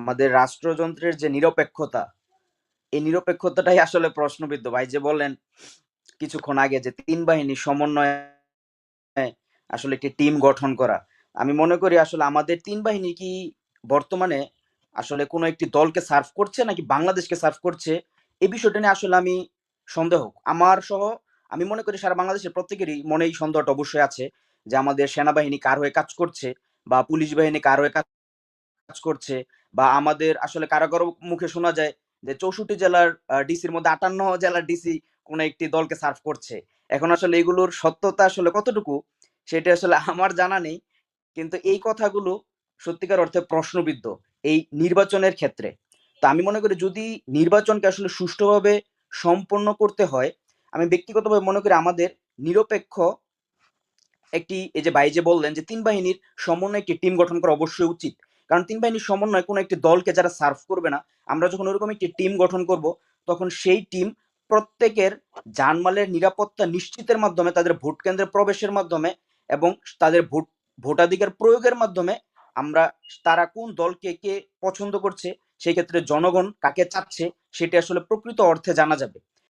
আমাদের রাষ্ট্রযন্ত্রের যে নিরপেক্ষতা, এই নিরপেক্ষতাটাই আসলে প্রশ্নবিদ্ধ। ভাই যে বললেন কিছুক্ষণ আগে যে ৩ বাহিনীর সমন্বয়ে আসলে একটি টিম গঠন করা। আমি মনে করি আসলে আমাদের ৩ বাহিনী কি বর্তমানে আসলে কোনো একটি দলকে সার্ভ করছে নাকি বাংলাদেশকে সার্ভ করছে, এই বিষয়টা নিয়ে আসলে আমি সন্দেহ। আমার সহ আমি মনে করি সারা বাংলাদেশের প্রত্যেকেরই মনে এই সন্দেহটা অবশ্যই আছে যে আমাদের সেনাবাহিনী কার হয়ে কাজ করছে বা পুলিশ বাহিনী কার হয়ে কাজ করছে, বা আমাদের আসলে কারো কারো মুখে শোনা যায় যে ৬৪ জেলার ডিসির মধ্যে ৫৮ জেলার ডিসি কোন একটি দলকে সার্ভ করছে। এখন আসলে এগুলোর সত্যতা আসলে কতটুকু সেটা আসলে আমার জানা নেই। কিন্তু এই কথাগুলো সত্যিকার অর্থে প্রশ্নবিদ্ধ এই নির্বাচনের ক্ষেত্রে। তো আমি মনে করি যদি নির্বাচনকে আসলে সুষ্ঠুভাবে সম্পন্ন করতে হয়, আমি ব্যক্তিগতভাবে মনে করি আমাদের নিরপেক্ষ একটি, এই যে ভাই যে বললেন যে ৩ বাহিনীর সমন্বয়ে একটি টিম গঠন করা অবশ্যই উচিত। কারণ ৩ বাহিনীর সমন্বয়ে কোনো একটি দলকে যারা সার্ভ করবে না, আমরা যখন ওরকম একটি টিম গঠন করব, তখন সেই টিম প্রত্যেকের জানমালের নিরাপত্তা নিশ্চিতের মাধ্যমে, তাদের ভোট কেন্দ্রে প্রবেশের মাধ্যমে এবং তাদের ভোটাধিকার প্রয়োগের মাধ্যমে আমরা তারা কোন দলকে কে পছন্দ করছে, সেই ক্ষেত্রে জনগণ কাকে চাচ্ছে সেটি আসলে প্রকৃত অর্থে জানা যাবে।